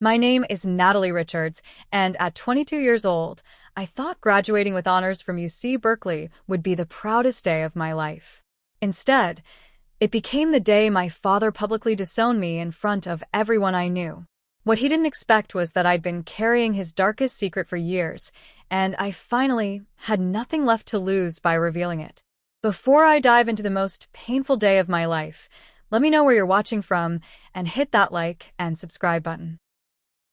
My name is Natalie Richards, and at 22 years old, I thought graduating with honors from UC Berkeley would be the proudest day of my life. Instead, it became the day my father publicly disowned me in front of everyone I knew. What he didn't expect was that I'd been carrying his darkest secret for years, and I finally had nothing left to lose by revealing it. Before I dive into the most painful day of my life, let me know where you're watching from and hit that like and subscribe button.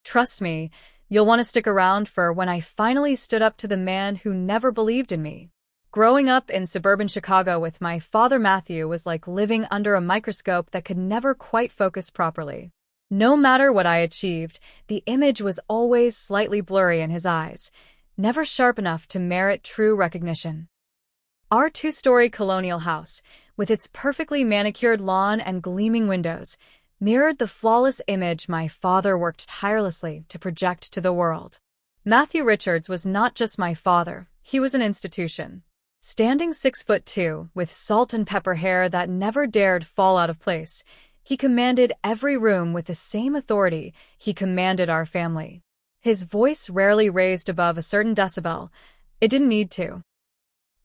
Trust me, you'll want to stick around for when I finally stood up to the man who never believed in me. Growing up in suburban Chicago with my father Matthew was like living under a microscope that could never quite focus properly. No matter what I achieved, the image was always slightly blurry in his eyes, never sharp enough to merit true recognition. Our two-story colonial house, with its perfectly manicured lawn and gleaming windows, mirrored the flawless image my father worked tirelessly to project to the world. Matthew Richards was not just my father, he was an institution. Standing 6'2", with salt and pepper hair that never dared fall out of place, he commanded every room with the same authority he commanded our family. His voice rarely raised above a certain decibel. It didn't need to.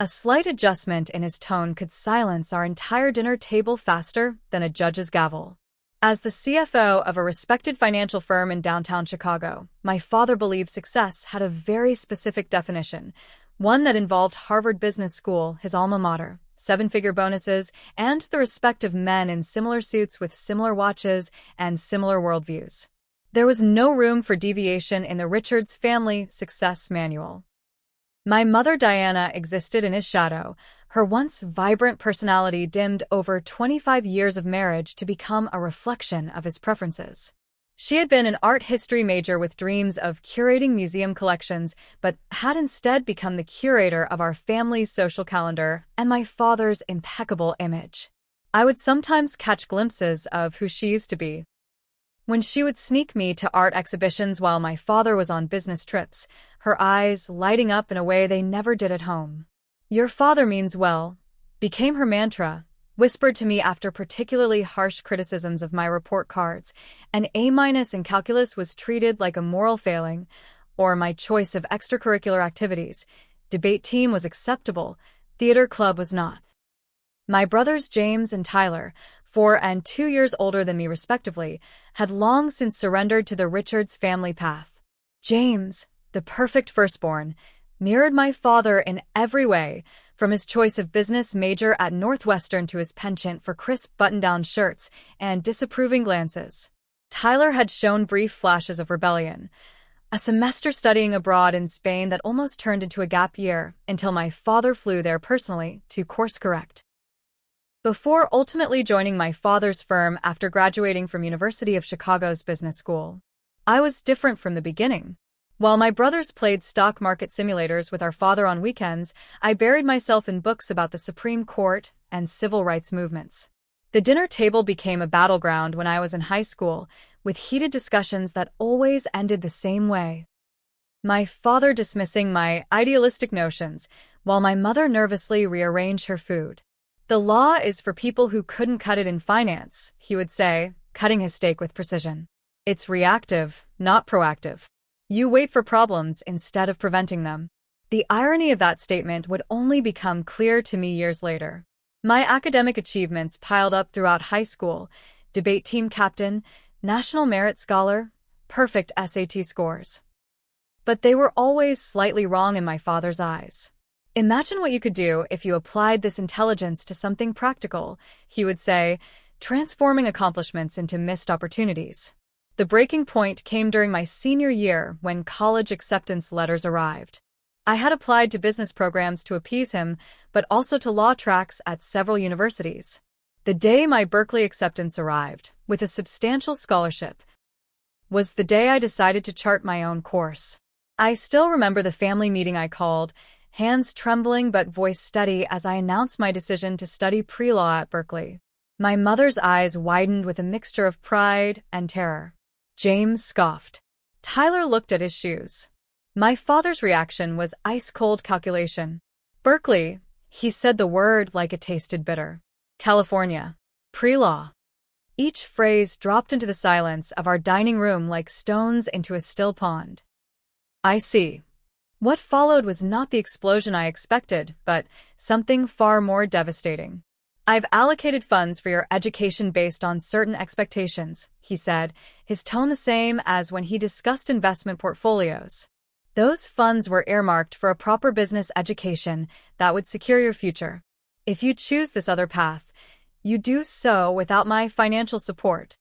A slight adjustment in his tone could silence our entire dinner table faster than a judge's gavel. As the CFO of a respected financial firm in downtown Chicago, my father believed success had a very specific definition, one that involved Harvard Business School, his alma mater, seven-figure bonuses, and the respect of men in similar suits with similar watches and similar worldviews. There was no room for deviation in the Richards family success manual. My mother Diana existed in his shadow, her once vibrant personality dimmed over 25 years of marriage to become a reflection of his preferences. She had been an art history major with dreams of curating museum collections, but had instead become the curator of our family's social calendar and my father's impeccable image. I would sometimes catch glimpses of who she used to be. When she would sneak me to art exhibitions while my father was on business trips, her eyes lighting up in a way they never did at home. "Your father means well," became her mantra, whispered to me after particularly harsh criticisms of my report cards. An A- in calculus was treated like a moral failing, or my choice of extracurricular activities. Debate team was acceptable, theater club was not. My brothers James and Tyler, 4 and 2 years older than me respectively, had long since surrendered to the Richards family path. James, the perfect firstborn, mirrored my father in every way, from his choice of business major at Northwestern to his penchant for crisp button-down shirts and disapproving glances. Tyler had shown brief flashes of rebellion, a semester studying abroad in Spain that almost turned into a gap year until my father flew there personally to course correct. Before ultimately joining my father's firm after graduating from University of Chicago's business school, I was different from the beginning. While my brothers played stock market simulators with our father on weekends, I buried myself in books about the Supreme Court and civil rights movements. The dinner table became a battleground when I was in high school, with heated discussions that always ended the same way. My father dismissing my idealistic notions, while my mother nervously rearranged her food. "The law is for people who couldn't cut it in finance," he would say, cutting his steak with precision. "It's reactive, not proactive. You wait for problems instead of preventing them." The irony of that statement would only become clear to me years later. My academic achievements piled up throughout high school: debate team captain, National Merit Scholar, perfect SAT scores. But they were always slightly wrong in my father's eyes. "Imagine what you could do if you applied this intelligence to something practical," he would say, transforming accomplishments into missed opportunities. The breaking point came during my senior year when college acceptance letters arrived. I had applied to business programs to appease him, but also to law tracks at several universities. The day my Berkeley acceptance arrived, with a substantial scholarship, was the day I decided to chart my own course. I still remember the family meeting I called, hands trembling but voice steady as I announced my decision to study pre-law at Berkeley. My mother's eyes widened with a mixture of pride and terror. James scoffed. Tyler looked at his shoes. My father's reaction was ice-cold calculation. "Berkeley," he said the word like it tasted bitter. "California. Pre-law." Each phrase dropped into the silence of our dining room like stones into a still pond. I see. What followed was not the explosion I expected, but something far more devastating. I've allocated funds for your education based on certain expectations, he said, his tone the same as when he discussed investment portfolios. Those funds were earmarked for a proper business education that would secure your future. If you choose this other path, you do so without my financial support.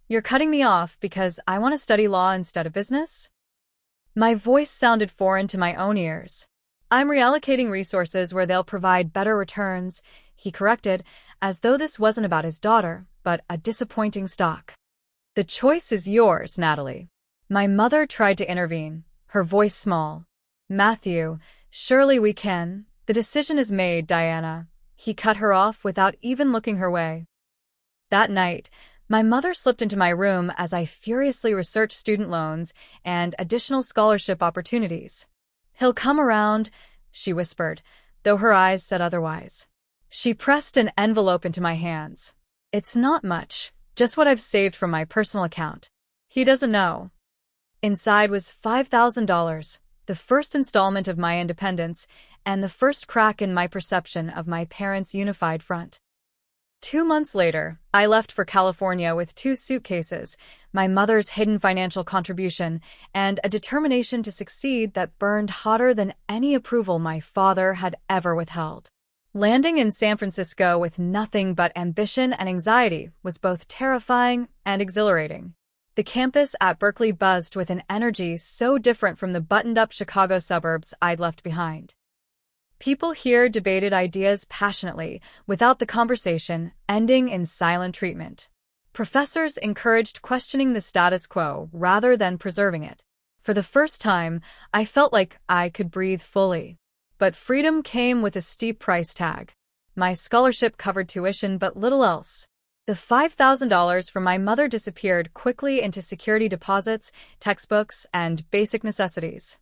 You're cutting me off because I want to study law instead of business? My voice sounded foreign to my own ears. I'm reallocating resources where they'll provide better returns, he corrected, as though this wasn't about his daughter, but a disappointing stock. The choice is yours, Natalie. My mother tried to intervene, her voice small. Matthew, surely we can. The decision is made, Diana. He cut her off without even looking her way. That night, my mother slipped into my room as I furiously researched student loans and additional scholarship opportunities. He'll come around, she whispered, though her eyes said otherwise. She pressed an envelope into my hands. It's not much, just what I've saved from my personal account. He doesn't know. Inside was $5,000, the first installment of my independence, and the first crack in my perception of my parents' unified front. 2 months later, I left for California with 2 suitcases, my mother's hidden financial contribution, and a determination to succeed that burned hotter than any approval my father had ever withheld. Landing in San Francisco with nothing but ambition and anxiety was both terrifying and exhilarating. The campus at Berkeley buzzed with an energy so different from the buttoned-up Chicago suburbs I'd left behind. People here debated ideas passionately, without the conversation ending in silent treatment. Professors encouraged questioning the status quo rather than preserving it. For the first time, I felt like I could breathe fully. But freedom came with a steep price tag. My scholarship covered tuition but little else. The $5,000 from my mother disappeared quickly into security deposits, textbooks, and basic necessities.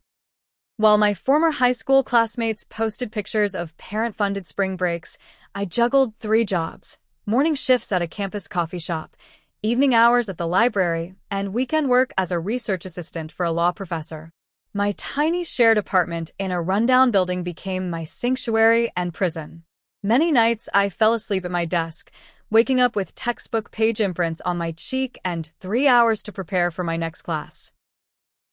While my former high school classmates posted pictures of parent-funded spring breaks, I juggled 3 jobs: morning shifts at a campus coffee shop, evening hours at the library, and weekend work as a research assistant for a law professor. My tiny shared apartment in a rundown building became my sanctuary and prison. Many nights I fell asleep at my desk, waking up with textbook page imprints on my cheek and 3 hours to prepare for my next class.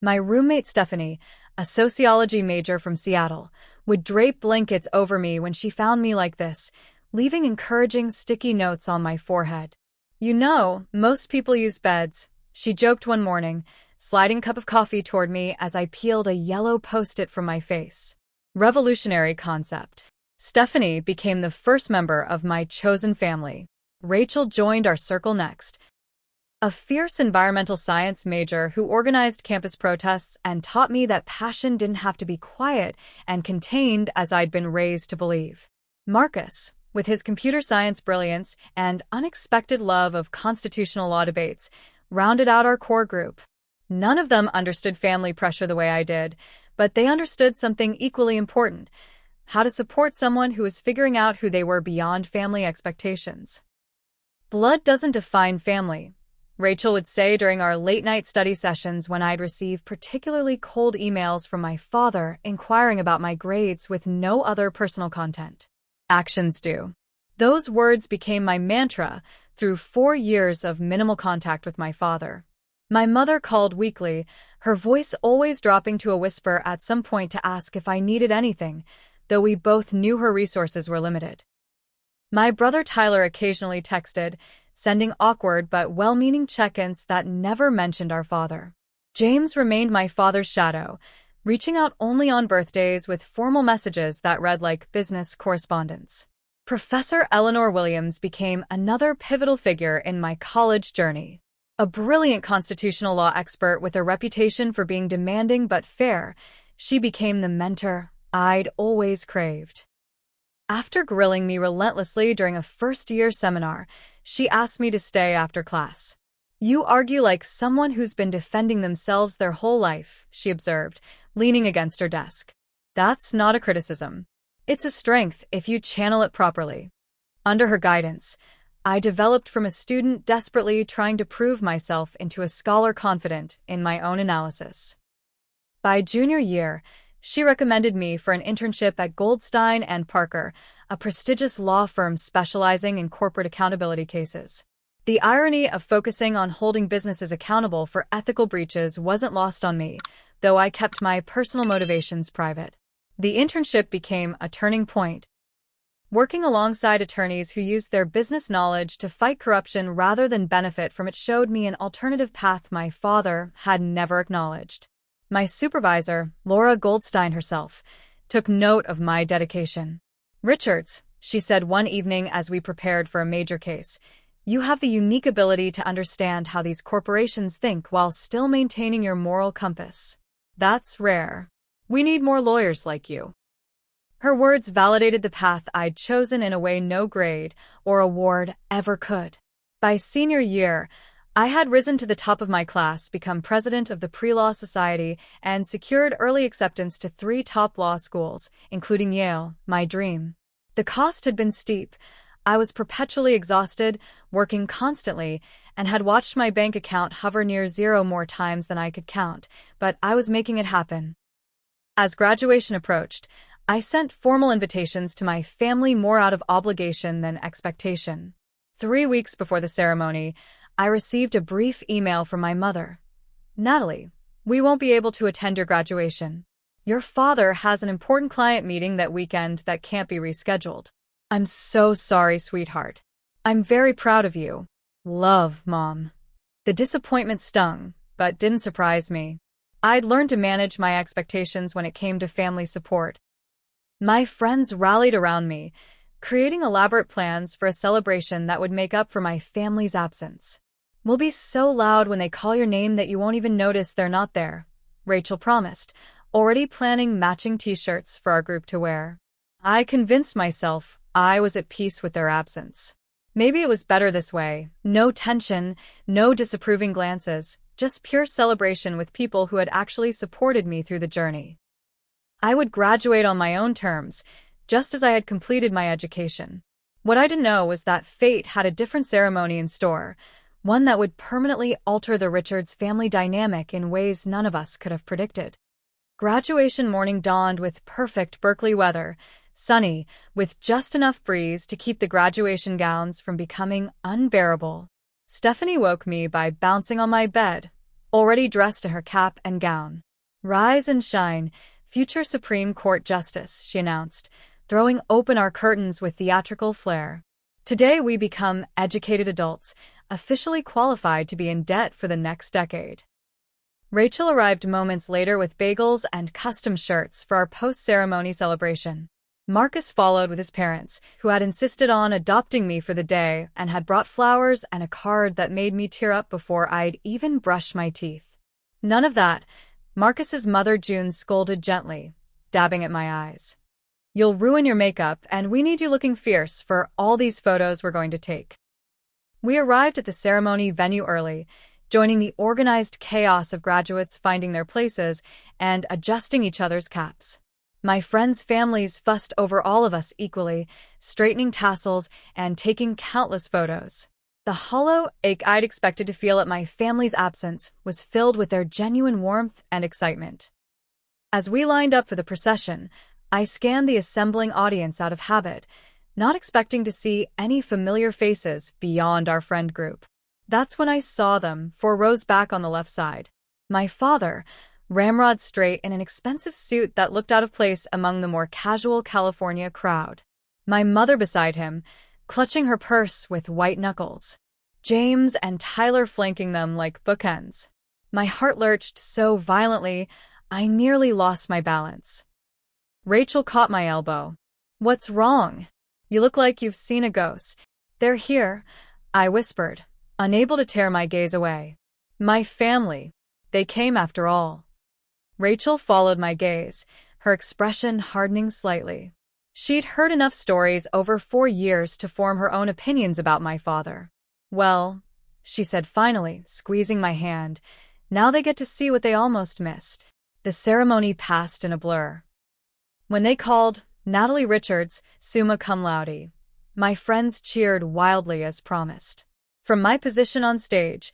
My roommate Stephanie, a sociology major from Seattle, would drape blankets over me when she found me like this, leaving encouraging sticky notes on my forehead. You know, most people use beds, she joked one morning, sliding a cup of coffee toward me as I peeled a yellow post-it from my face. Revolutionary concept. Stephanie became the first member of my chosen family. Rachel joined our circle next. A fierce environmental science major who organized campus protests and taught me that passion didn't have to be quiet and contained as I'd been raised to believe. Marcus, with his computer science brilliance and unexpected love of constitutional law debates, rounded out our core group. None of them understood family pressure the way I did, but they understood something equally important: how to support someone who was figuring out who they were beyond family expectations. Blood doesn't define family, Rachel would say during our late-night study sessions when I'd receive particularly cold emails from my father inquiring about my grades with no other personal content. Actions do. Those words became my mantra through 4 years of minimal contact with my father. My mother called weekly, her voice always dropping to a whisper at some point to ask if I needed anything, though we both knew her resources were limited. My brother Tyler occasionally texted, sending awkward but well-meaning check-ins that never mentioned our father. James remained my father's shadow, reaching out only on birthdays with formal messages that read like business correspondence. Professor Eleanor Williams became another pivotal figure in my college journey. A brilliant constitutional law expert with a reputation for being demanding but fair, she became the mentor I'd always craved. After grilling me relentlessly during a first-year seminar, she asked me to stay after class. "You argue like someone who's been defending themselves their whole life," she observed, leaning against her desk. "That's not a criticism. It's a strength if you channel it properly." Under her guidance, I developed from a student desperately trying to prove myself into a scholar confident in my own analysis. By junior year, she recommended me for an internship at Goldstein and Parker, a prestigious law firm specializing in corporate accountability cases. The irony of focusing on holding businesses accountable for ethical breaches wasn't lost on me, though I kept my personal motivations private. The internship became a turning point. Working alongside attorneys who used their business knowledge to fight corruption rather than benefit from it showed me an alternative path my father had never acknowledged. My supervisor, Laura Goldstein herself, took note of my dedication. "Richards," she said one evening as we prepared for a major case, "you have the unique ability to understand how these corporations think while still maintaining your moral compass. That's rare. We need more lawyers like you." Her words validated the path I'd chosen in a way no grade or award ever could. By senior year, I had risen to the top of my class, become president of the Pre-Law Society, and secured early acceptance to 3 top law schools, including Yale, my dream. The cost had been steep. I was perpetually exhausted, working constantly, and had watched my bank account hover near zero more times than I could count, but I was making it happen. As graduation approached, I sent formal invitations to my family more out of obligation than expectation. 3 weeks before the ceremony, I received a brief email from my mother. "Natalie, we won't be able to attend your graduation. Your father has an important client meeting that weekend that can't be rescheduled. I'm so sorry, sweetheart. I'm very proud of you. Love, Mom." The disappointment stung, but didn't surprise me. I'd learned to manage my expectations when it came to family support. My friends rallied around me, creating elaborate plans for a celebration that would make up for my family's absence. "We'll be so loud when they call your name that you won't even notice they're not there," Rachel promised, already planning matching t-shirts for our group to wear. I convinced myself I was at peace with their absence. Maybe it was better this way. No tension, no disapproving glances, just pure celebration with people who had actually supported me through the journey. I would graduate on my own terms, just as I had completed my education. What I didn't know was that fate had a different ceremony in store, one that would permanently alter the Richards family dynamic in ways none of us could have predicted. Graduation morning dawned with perfect Berkeley weather, sunny, with just enough breeze to keep the graduation gowns from becoming unbearable. Stephanie woke me by bouncing on my bed, already dressed in her cap and gown. "Rise and shine, future Supreme Court Justice," she announced, throwing open our curtains with theatrical flair. "Today we become educated adults, officially qualified to be in debt for the next decade." Rachel arrived moments later with bagels and custom shirts for our post-ceremony celebration. Marcus followed with his parents, who had insisted on adopting me for the day and had brought flowers and a card that made me tear up before I'd even brushed my teeth. "None of that," Marcus's mother June scolded gently, dabbing at my eyes. "You'll ruin your makeup, and we need you looking fierce for all these photos we're going to take." We arrived at the ceremony venue early, joining the organized chaos of graduates finding their places and adjusting each other's caps. My friends' families fussed over all of us equally, straightening tassels and taking countless photos. The hollow ache I'd expected to feel at my family's absence was filled with their genuine warmth and excitement. As we lined up for the procession, I scanned the assembling audience out of habit, not expecting to see any familiar faces beyond our friend group. That's when I saw them, 4 rows back on the left side. My father, ramrod straight in an expensive suit that looked out of place among the more casual California crowd. My mother beside him, clutching her purse with white knuckles. James and Tyler flanking them like bookends. My heart lurched so violently, I nearly lost my balance. Rachel caught my elbow. "What's wrong? You look like you've seen a ghost." "They're here," I whispered, unable to tear my gaze away. "My family. They came after all." Rachel followed my gaze, her expression hardening slightly. She'd heard enough stories over 4 years to form her own opinions about my father. "Well," she said finally, squeezing my hand, "now they get to see what they almost missed." The ceremony passed in a blur. When they called, "Natalie Richards, summa cum laude," My friends cheered wildly as promised. From my position on stage,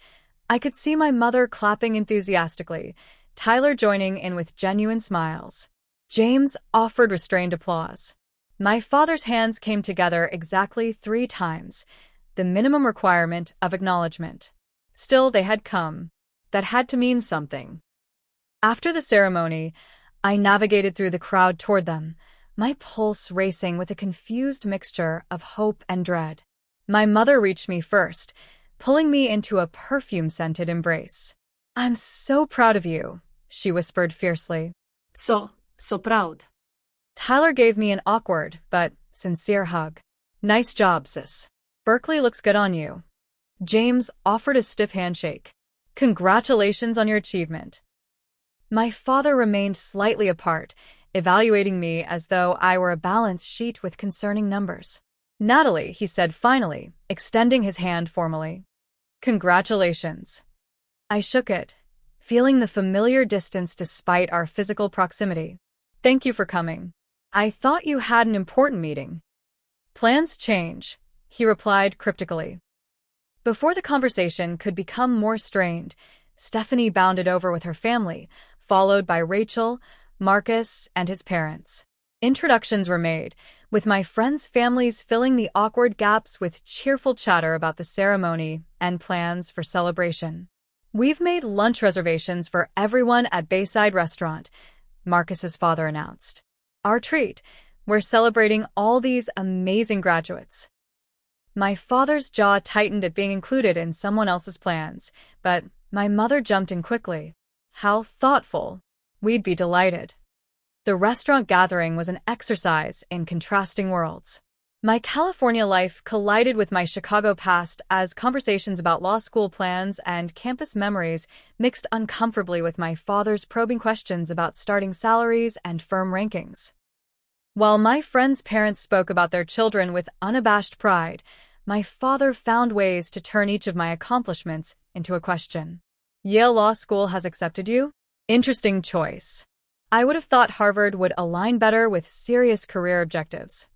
I could see my mother clapping enthusiastically, Tyler joining in with genuine smiles. James offered restrained applause. My father's hands came together exactly 3 times, the minimum requirement of acknowledgement. Still, they had come. That had to mean something. After the ceremony, I navigated through the crowd toward them, my pulse racing with a confused mixture of hope and dread. My mother reached me first, pulling me into a perfume-scented embrace. "I'm so proud of you," she whispered fiercely. So proud. Tyler gave me an awkward but sincere hug. "Nice job, sis. Berkeley looks good on you." James offered a stiff handshake. "Congratulations on your achievement." My father remained slightly apart, evaluating me as though I were a balance sheet with concerning numbers. "Natalie," he said finally, extending his hand formally. "Congratulations." I shook it, feeling the familiar distance despite our physical proximity. "Thank you for coming. I thought you had an important meeting." "Plans change," he replied cryptically. Before the conversation could become more strained, Stephanie bounded over with her family, followed by Rachel, Marcus, and his parents. Introductions were made, with my friends' families filling the awkward gaps with cheerful chatter about the ceremony and plans for celebration. "We've made lunch reservations for everyone at Bayside Restaurant," Marcus's father announced. "Our treat. We're celebrating all these amazing graduates." My father's jaw tightened at being included in someone else's plans, but my mother jumped in quickly. "How thoughtful. We'd be delighted." The restaurant gathering was an exercise in contrasting worlds. My California life collided with my Chicago past as conversations about law school plans and campus memories mixed uncomfortably with my father's probing questions about starting salaries and firm rankings. While my friends' parents spoke about their children with unabashed pride, my father found ways to turn each of my accomplishments into a question. "Yale Law School has accepted you? Interesting choice. I would have thought Harvard would align better with serious career objectives."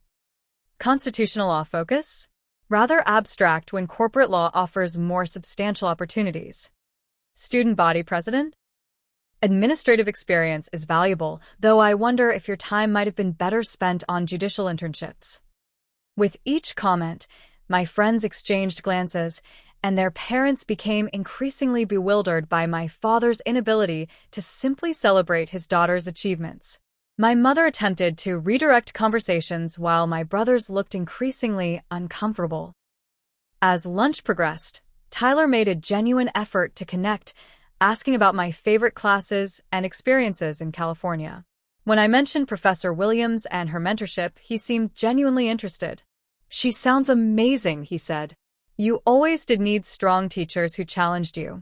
"Constitutional law focus? Rather abstract when corporate law offers more substantial opportunities." "Student body president? Administrative experience is valuable, though I wonder if your time might have been better spent on judicial internships." With each comment, my friends exchanged glances, and their parents became increasingly bewildered by my father's inability to simply celebrate his daughter's achievements. My mother attempted to redirect conversations while my brothers looked increasingly uncomfortable. As lunch progressed, Tyler made a genuine effort to connect, asking about my favorite classes and experiences in California. When I mentioned Professor Williams and her mentorship, he seemed genuinely interested. "She sounds amazing," he said. "You always did need strong teachers who challenged you."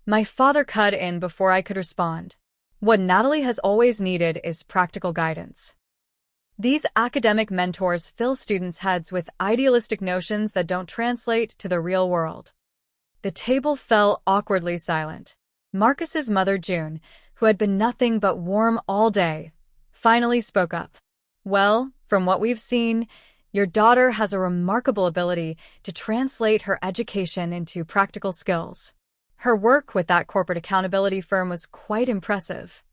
My father cut in before I could respond. "What Natalie has always needed is practical guidance." These academic mentors fill students' heads with idealistic notions that don't translate to the real world. The table fell awkwardly silent. Marcus's mother, June, who had been nothing but warm all day, finally spoke up. "Well, from what we've seen, your daughter has a remarkable ability to translate her education into practical skills. Her work with that corporate accountability firm was quite impressive."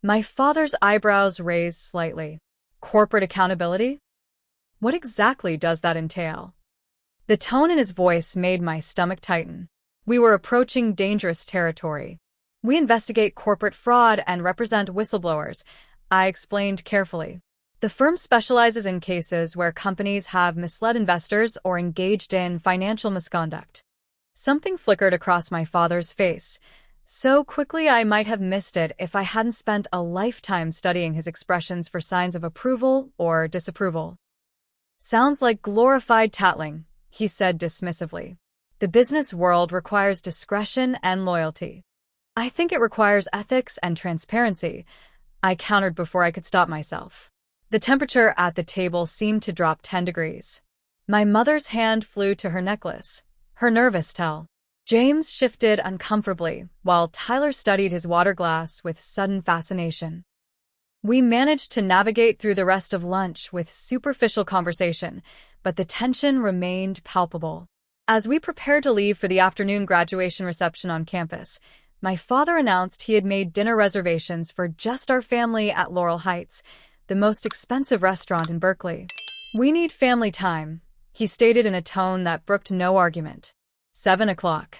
My father's eyebrows raised slightly. "Corporate accountability? What exactly does that entail?" The tone in his voice made my stomach tighten. We were approaching dangerous territory. "We investigate corporate fraud and represent whistleblowers," I explained carefully. "The firm specializes in cases where companies have misled investors or engaged in financial misconduct." Something flickered across my father's face, so quickly I might have missed it if I hadn't spent a lifetime studying his expressions for signs of approval or disapproval. "Sounds like glorified tattling," he said dismissively. "The business world requires discretion and loyalty." "I think it requires ethics and transparency," I countered before I could stop myself. The temperature at the table seemed to drop 10 degrees. My mother's hand flew to her necklace, her nervous tell. James shifted uncomfortably, while Tyler studied his water glass with sudden fascination. We managed to navigate through the rest of lunch with superficial conversation, but the tension remained palpable. As we prepared to leave for the afternoon graduation reception on campus, my father announced he had made dinner reservations for just our family at Laurel Heights, the most expensive restaurant in Berkeley. "We need family time," he stated in a tone that brooked no argument. 7 o'clock.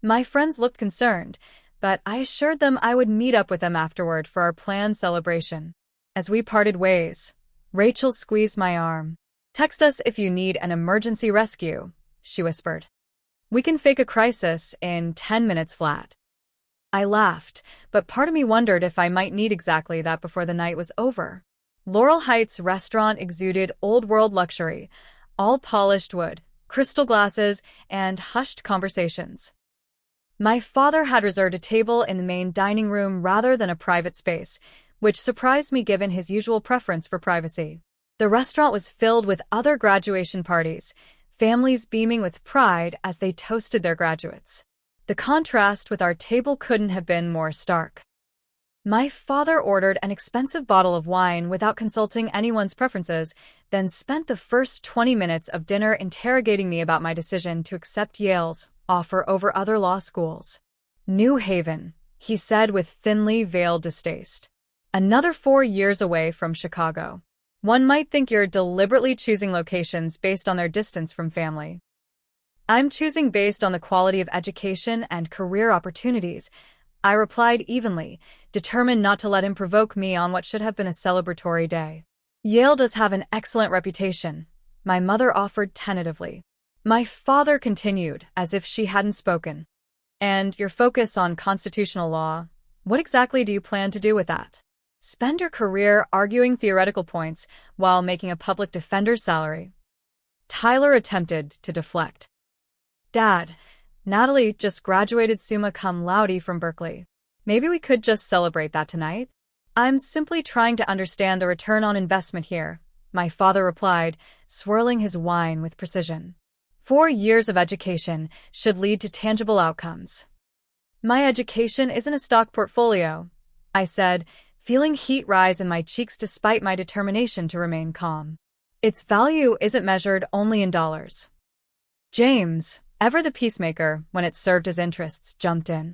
My friends looked concerned, but I assured them I would meet up with them afterward for our planned celebration. As we parted ways, Rachel squeezed my arm. "Text us if you need an emergency rescue," she whispered. "We can fake a crisis in 10 minutes flat." I laughed, but part of me wondered if I might need exactly that before the night was over. Laurel Heights restaurant exuded old-world luxury, all polished wood, crystal glasses, and hushed conversations. My father had reserved a table in the main dining room rather than a private space, which surprised me given his usual preference for privacy. The restaurant was filled with other graduation parties, families beaming with pride as they toasted their graduates. The contrast with our table couldn't have been more stark. My father ordered an expensive bottle of wine without consulting anyone's preferences, then spent the first 20 minutes of dinner interrogating me about my decision to accept Yale's offer over other law schools. "New Haven," he said with thinly veiled distaste. "Another 4 years away from Chicago. One might think you're deliberately choosing locations based on their distance from family." "I'm choosing based on the quality of education and career opportunities," I replied evenly, determined not to let him provoke me on what should have been a celebratory day. "Yale does have an excellent reputation," my mother offered tentatively. My father continued, as if she hadn't spoken. "And your focus on constitutional law, what exactly do you plan to do with that? Spend your career arguing theoretical points while making a public defender's salary?" Tyler attempted to deflect. "Dad, Natalie just graduated summa cum laude from Berkeley. Maybe we could just celebrate that tonight?" "I'm simply trying to understand the return on investment here," my father replied, swirling his wine with precision. 4 years of education should lead to tangible outcomes." "My education isn't a stock portfolio," I said, feeling heat rise in my cheeks despite my determination to remain calm. "Its value isn't measured only in dollars." James, ever the peacemaker when it served his interests, jumped in.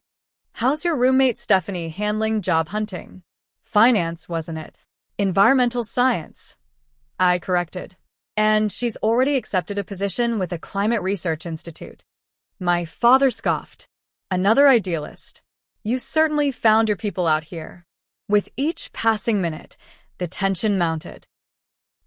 "How's your roommate Stephanie handling job hunting?" "Finance, wasn't it?" "Environmental science," I corrected. "And she's already accepted a position with the Climate Research Institute." My father scoffed. "Another idealist. You certainly found your people out here." With each passing minute, the tension mounted.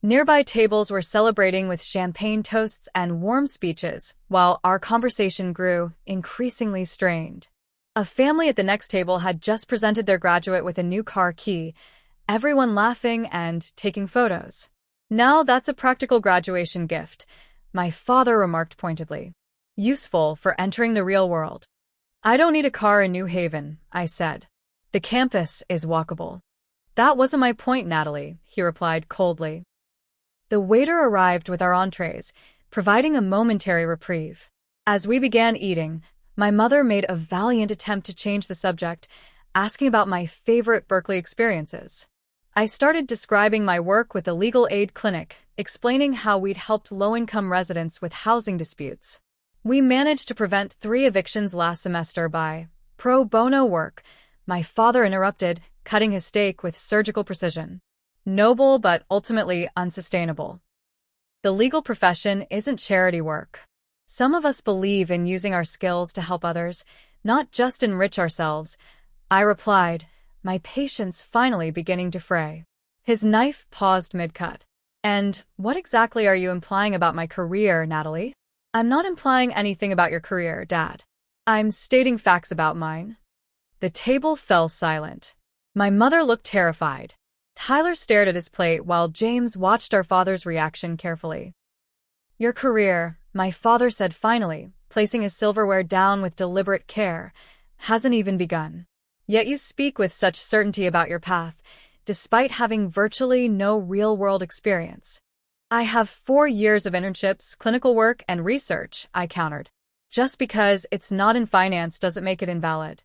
Nearby tables were celebrating with champagne toasts and warm speeches, while our conversation grew increasingly strained. A family at the next table had just presented their graduate with a new car key, everyone laughing and taking photos. "Now that's a practical graduation gift," my father remarked pointedly. "Useful for entering the real world." "I don't need a car in New Haven," I said. "The campus is walkable." "That wasn't my point, Natalie," he replied coldly. The waiter arrived with our entrees, providing a momentary reprieve. As we began eating, my mother made a valiant attempt to change the subject, asking about my favorite Berkeley experiences. I started describing my work with the legal aid clinic, explaining how we'd helped low-income residents with housing disputes. "We managed to prevent 3 evictions last semester by pro bono work," my father interrupted, cutting his steak with surgical precision. "Noble but ultimately unsustainable. The legal profession isn't charity work. Some of us believe in using our skills to help others, not just enrich ourselves," I replied, my patience finally beginning to fray. His knife paused mid-cut. "And what exactly are you implying about my career, Natalie?" "I'm not implying anything about your career, Dad. I'm stating facts about mine." The table fell silent. My mother looked terrified. Tyler stared at his plate while James watched our father's reaction carefully. "Your career," my father said finally, placing his silverware down with deliberate care, "hasn't even begun. Yet you speak with such certainty about your path, despite having virtually no real-world experience." "I have 4 years of internships, clinical work, and research," I countered. "Just because it's not in finance doesn't make it invalid."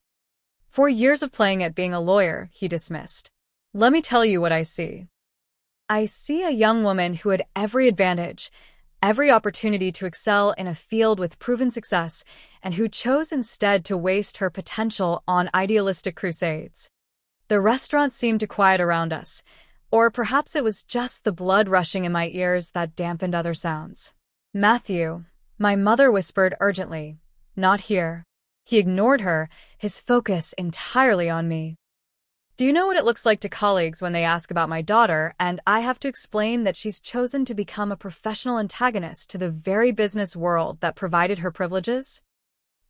"4 years of playing at being a lawyer," he dismissed. "Let me tell you what I see. I see a young woman who had every advantage, every opportunity to excel in a field with proven success, and who chose instead to waste her potential on idealistic crusades. The restaurant seemed to quiet around us, or perhaps it was just the blood rushing in my ears that dampened other sounds. "Matthew," my mother whispered urgently. "Not here." He ignored her, his focus entirely on me. "Do you know what it looks like to colleagues when they ask about my daughter, and I have to explain that she's chosen to become a professional antagonist to the very business world that provided her privileges?"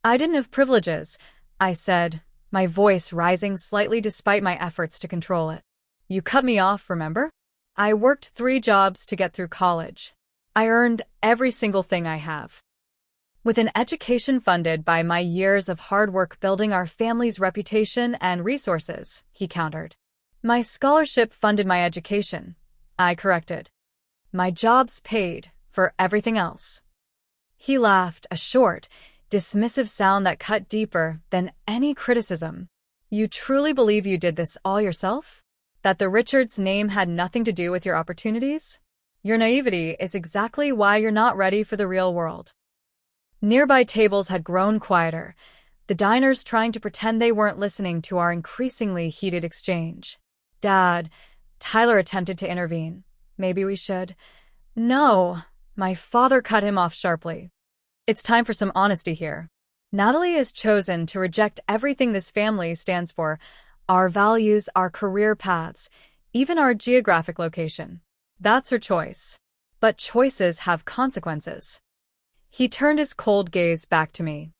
"I didn't have privileges," I said, my voice rising slightly despite my efforts to control it. "You cut me off, remember? I worked 3 jobs to get through college. I earned every single thing I have. With an education funded by my years of hard work building our family's reputation and resources," he countered. "My scholarship funded my education," I corrected. "My jobs paid for everything else." He laughed, a short, dismissive sound that cut deeper than any criticism. "You truly believe you did this all yourself? That the Richards name had nothing to do with your opportunities? Your naivety is exactly why you're not ready for the real world." Nearby tables had grown quieter, the diners trying to pretend they weren't listening to our increasingly heated exchange. "Dad," Tyler attempted to intervene. "Maybe we should." "No," my father cut him off sharply. "It's time for some honesty here. Natalie has chosen to reject everything this family stands for, our values, our career paths, even our geographic location. That's her choice. But choices have consequences." He turned his cold gaze back to me.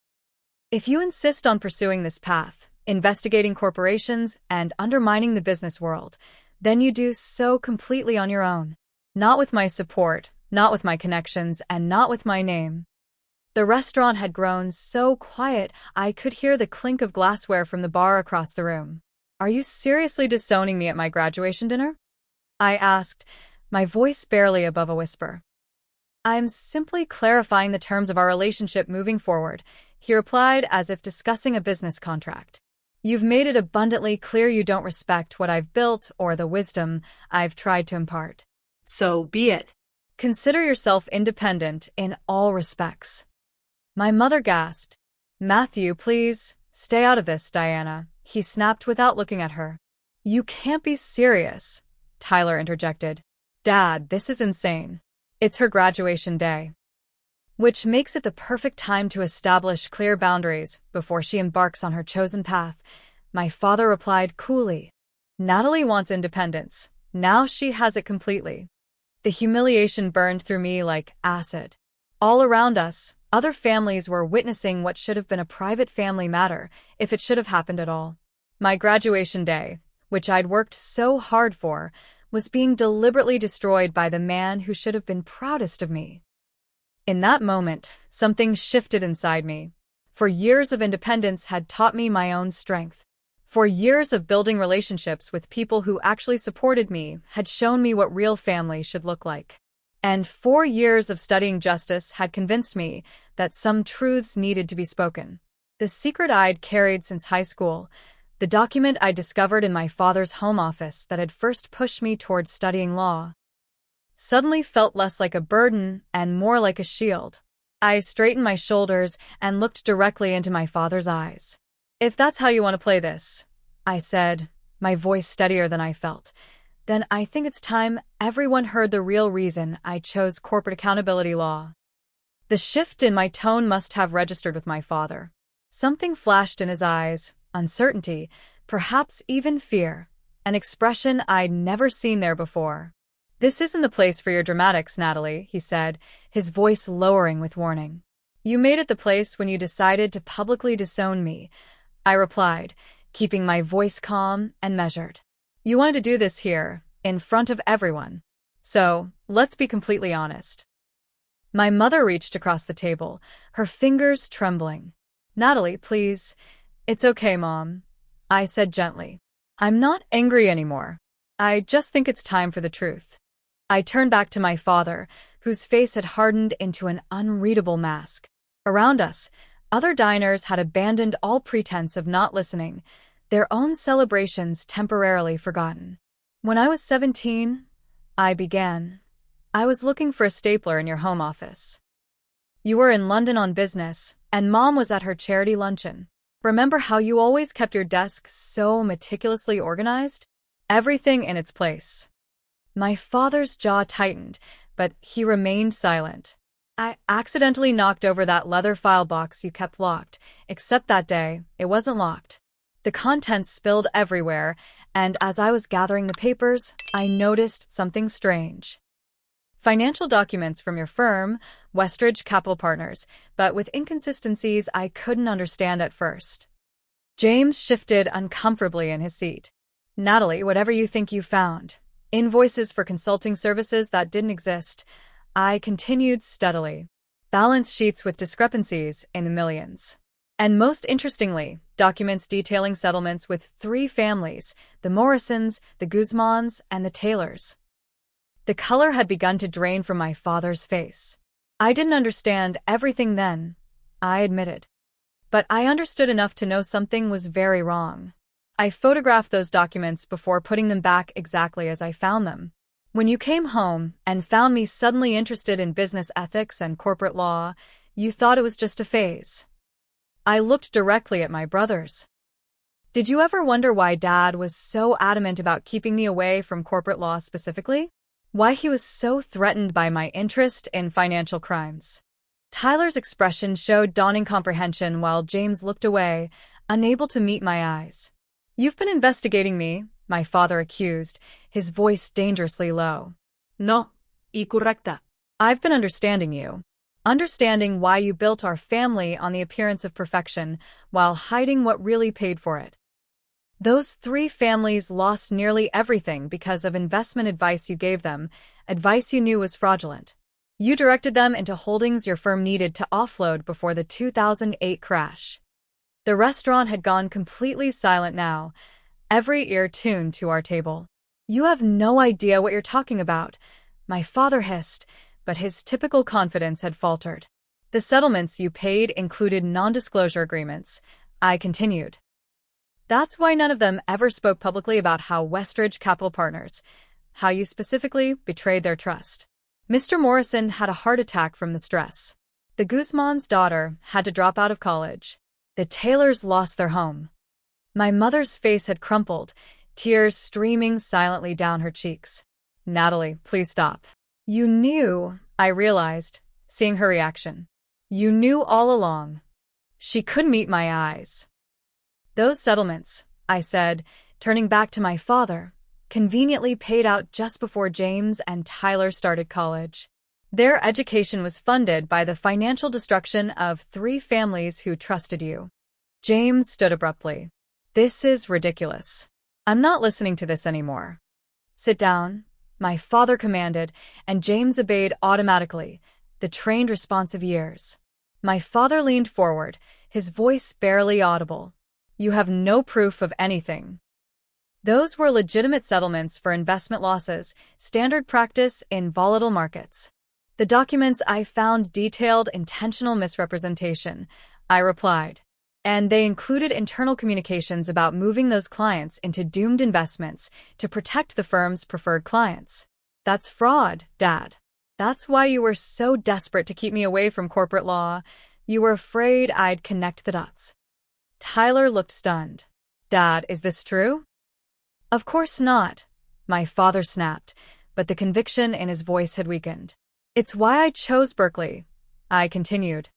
"If you insist on pursuing this path, investigating corporations and undermining the business world, then you do so completely on your own. Not with my support, not with my connections, and not with my name." The restaurant had grown so quiet I could hear the clink of glassware from the bar across the room. "Are you seriously disowning me at my graduation dinner?" I asked, my voice barely above a whisper. "I'm simply clarifying the terms of our relationship moving forward," he replied as if discussing a business contract. "You've made it abundantly clear you don't respect what I've built or the wisdom I've tried to impart. So be it." Consider yourself independent in all respects." My mother gasped. "Matthew, please, stay out of this, Diana," he snapped without looking at her. "You can't be serious," Tyler interjected. "Dad, this is insane. It's her graduation day." "Which makes it the perfect time to establish clear boundaries before she embarks on her chosen path," my father replied coolly. "Natalie wants independence. Now she has it completely." The humiliation burned through me like acid. All around us, other families were witnessing what should have been a private family matter, if it should have happened at all. My graduation day, which I'd worked so hard for, was being deliberately destroyed by the man who should have been proudest of me. In that moment, something shifted inside me. For years of independence had taught me my own strength. For years of building relationships with people who actually supported me had shown me what real family should look like. And 4 years of studying justice had convinced me that some truths needed to be spoken. The secret I'd carried since high school, the document I discovered in my father's home office that had first pushed me towards studying law, suddenly felt less like a burden and more like a shield. I straightened my shoulders and looked directly into my father's eyes. "If that's how you want to play this," I said, my voice steadier than I felt, "then I think it's time everyone heard the real reason I chose corporate accountability law." The shift in my tone must have registered with my father. Something flashed in his eyes, uncertainty, perhaps even fear, an expression I'd never seen there before. "This isn't the place for your dramatics, Natalie," he said, his voice lowering with warning. "You made it the place when you decided to publicly disown me," I replied, keeping my voice calm and measured. "You wanted to do this here, in front of everyone. So, let's be completely honest." My mother reached across the table, her fingers trembling. "Natalie, please." "It's okay, Mom," I said gently. "I'm not angry anymore. I just think it's time for the truth." I turned back to my father, whose face had hardened into an unreadable mask. Around us, other diners had abandoned all pretense of not listening, their own celebrations temporarily forgotten. "When I was 17, I began. I was looking for a stapler in your home office. You were in London on business, and Mom was at her charity luncheon. Remember how you always kept your desk so meticulously organized? Everything in its place. My father's jaw tightened, but he remained silent. I accidentally knocked over that leather file box you kept locked, except that day, it wasn't locked. The contents spilled everywhere, and as I was gathering the papers, I noticed something strange. Financial documents from your firm, Westridge Capital Partners, but with inconsistencies I couldn't understand at first. James shifted uncomfortably in his seat. Natalie, whatever you think you found. Invoices for consulting services that didn't exist. I continued steadily. Balance sheets with discrepancies in the millions. And most interestingly, documents detailing settlements with 3 families, the Morrisons, the Guzmans, and the Taylors. The color had begun to drain from my father's face. I didn't understand everything then, I admitted. But I understood enough to know something was very wrong. I photographed those documents before putting them back exactly as I found them. When you came home and found me suddenly interested in business ethics and corporate law, you thought it was just a phase. I looked directly at my brothers. Did you ever wonder why Dad was so adamant about keeping me away from corporate law specifically? Why he was so threatened by my interest in financial crimes? Tyler's expression showed dawning comprehension while James looked away, unable to meet my eyes. You've been investigating me, my father accused, his voice dangerously low. No, y correcta. I've been understanding you. Understanding why you built our family on the appearance of perfection while hiding what really paid for it. Those 3 families lost nearly everything because of investment advice you gave them, advice you knew was fraudulent. You directed them into holdings your firm needed to offload before the 2008 crash. The restaurant had gone completely silent now, every ear tuned to our table. You have no idea what you're talking about, my father hissed, but his typical confidence had faltered. The settlements you paid included non-disclosure agreements, I continued. That's why none of them ever spoke publicly about how Westridge Capital Partners, how you specifically betrayed their trust. Mr. Morrison had a heart attack from the stress. The Guzman's daughter had to drop out of college. The Taylors lost their home. My mother's face had crumpled, tears streaming silently down her cheeks. Natalie, please stop. You knew, I realized, seeing her reaction. You knew all along. She couldn't meet my eyes. Those settlements, I said, turning back to my father, conveniently paid out just before James and Tyler started college. Their education was funded by the financial destruction of 3 families who trusted you. James stood abruptly. This is ridiculous. I'm not listening to this anymore. Sit down, my father commanded, and James obeyed automatically, the trained response of years. My father leaned forward, his voice barely audible. You have no proof of anything. Those were legitimate settlements for investment losses, standard practice in volatile markets. The documents I found detailed intentional misrepresentation, I replied. And they included internal communications about moving those clients into doomed investments to protect the firm's preferred clients. That's fraud, Dad. That's why you were so desperate to keep me away from corporate law. You were afraid I'd connect the dots. Tyler looked stunned. Dad, is this true? Of course not, my father snapped, but the conviction in his voice had weakened. It's why I chose Berkeley, I continued.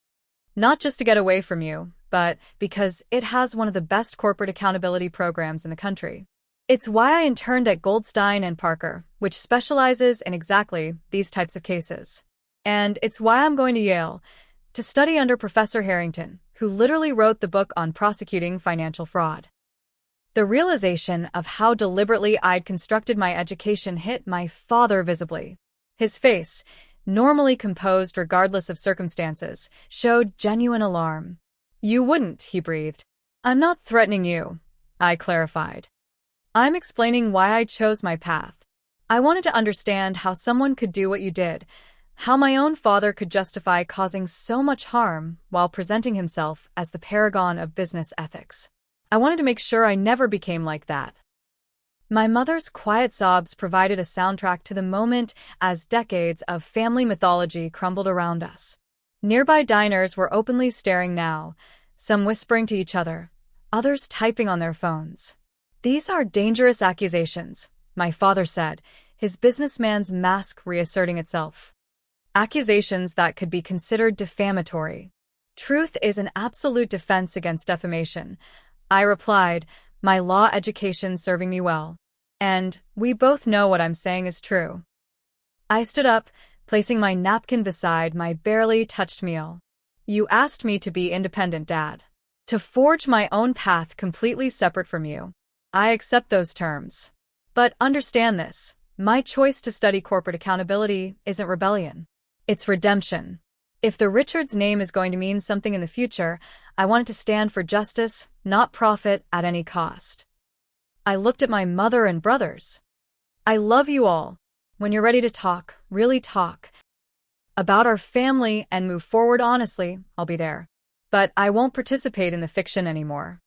Not just to get away from you, but because it has one of the best corporate accountability programs in the country. It's why I interned at Goldstein and Parker, which specializes in exactly these types of cases. And it's why I'm going to Yale, to study under Professor Harrington, who literally wrote the book on prosecuting financial fraud. The realization of how deliberately I'd constructed my education hit my father visibly. His face, normally composed regardless of circumstances, showed genuine alarm. You wouldn't, he breathed. I'm not threatening you, I clarified. I'm explaining why I chose my path. I wanted to understand how someone could do what you did, how my own father could justify causing so much harm while presenting himself as the paragon of business ethics. I wanted to make sure I never became like that. My mother's quiet sobs provided a soundtrack to the moment as decades of family mythology crumbled around us. Nearby diners were openly staring now, some whispering to each other, others typing on their phones. "These are dangerous accusations," my father said, his businessman's mask reasserting itself. "Accusations that could be considered defamatory. Truth is an absolute defense against defamation," I replied, my law education serving me well. "And we both know what I'm saying is true." I stood up, placing my napkin beside my barely touched meal. "You asked me to be independent, Dad. To forge my own path completely separate from you. I accept those terms. But understand this, my choice to study corporate accountability isn't rebellion. It's redemption. If the Richards name is going to mean something in the future, I want it to stand for justice, not profit at any cost." I looked at my mother and brothers. "I love you all. When you're ready to talk, really talk, about our family and move forward honestly, I'll be there. But I won't participate in the fiction anymore."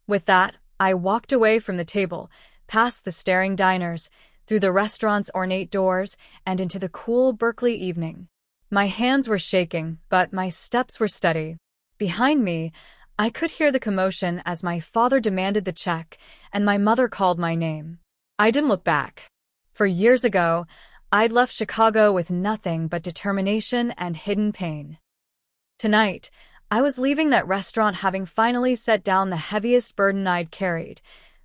With that, I walked away from the table, past the staring diners, through the restaurant's ornate doors, and into the cool Berkeley evening. My hands were shaking, but my steps were steady. Behind me, I could hear the commotion as my father demanded the check and my mother called my name. I didn't look back. For years ago, I'd left Chicago with nothing but determination and hidden pain. Tonight, I was leaving that restaurant having finally set down the heaviest burden I'd carried,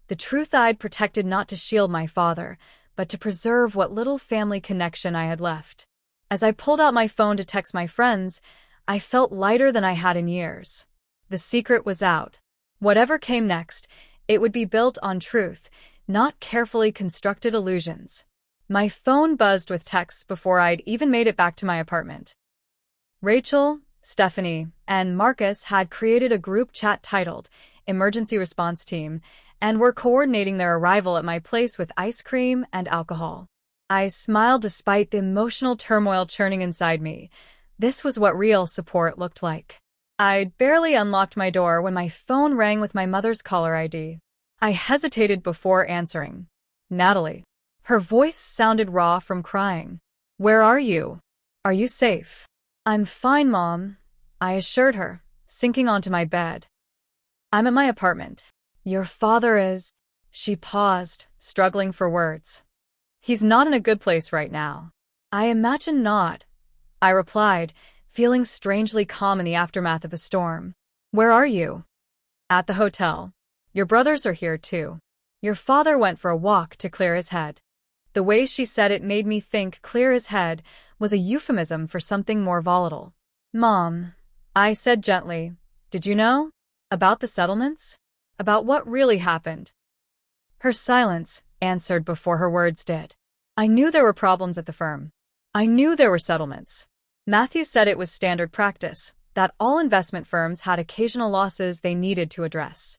the truth I'd protected not to shield my father, but to preserve what little family connection I had left. As I pulled out my phone to text my friends, I felt lighter than I had in years. The secret was out. Whatever came next, it would be built on truth, not carefully constructed illusions. My phone buzzed with texts before I'd even made it back to my apartment. Rachel, Stephanie, and Marcus had created a group chat titled Emergency Response Team and were coordinating their arrival at my place with ice cream and alcohol. I smiled despite the emotional turmoil churning inside me. This was what real support looked like. I'd barely unlocked my door when my phone rang with my mother's caller ID. I hesitated before answering. "Natalie." Her voice sounded raw from crying. "Where are you? Are you safe?" "I'm fine, Mom," I assured her, sinking onto my bed. "I'm at my apartment. Your father is—" She paused, struggling for words. "He's not in a good place right now." "I imagine not," I replied, feeling strangely calm in the aftermath of a storm. "Where are you?" "At the hotel. Your brothers are here too. Your father went for a walk to clear his head." The way she said it made me think clear his head was a euphemism for something more volatile. "Mom," I said gently, "did you know? About the settlements? About what really happened?" Her silence answered before her words did. "I knew there were problems at the firm. I knew there were settlements. Matthew said it was standard practice, that all investment firms had occasional losses they needed to address.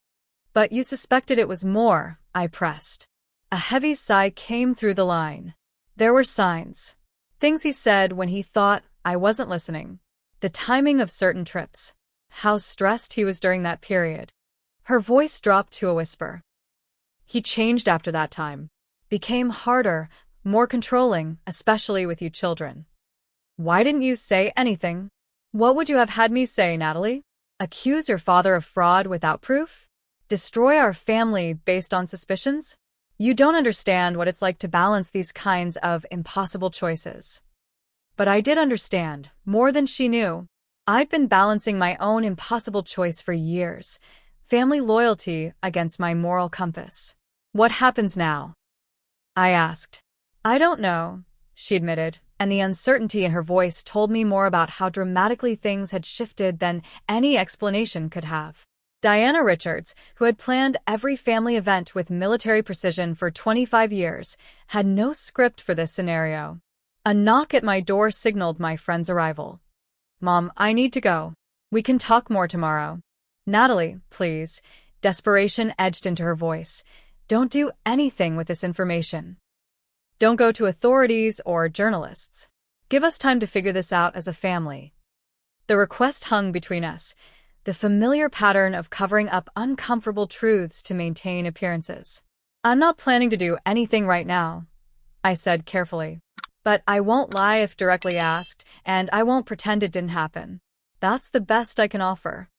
But you suspected it was more," I pressed. A heavy sigh came through the line. There were signs. Things he said when he thought I wasn't listening. The timing of certain trips. How stressed he was during that period. Her voice dropped to a whisper. "He changed after that time. Became harder, more controlling, especially with you children." "Why didn't you say anything?" "What would you have had me say, Natalie? Accuse your father of fraud without proof? Destroy our family based on suspicions? You don't understand what it's like to balance these kinds of impossible choices." But I did understand, more than she knew. I'd been balancing my own impossible choice for years, family loyalty against my moral compass. "What happens now?" I asked. "I don't know," she admitted, and the uncertainty in her voice told me more about how dramatically things had shifted than any explanation could have. Diana Richards, who had planned every family event with military precision for 25 years, had no script for this scenario. A knock at my door signaled my friend's arrival. "Mom, I need to go. We can talk more tomorrow." "Natalie, please." Desperation edged into her voice. "Don't do anything with this information. Don't go to authorities or journalists. Give us time to figure this out as a family." The request hung between us, the familiar pattern of covering up uncomfortable truths to maintain appearances. I'm not planning to do anything right now, I said carefully. But I won't lie if directly asked, and I won't pretend it didn't happen. That's the best I can offer.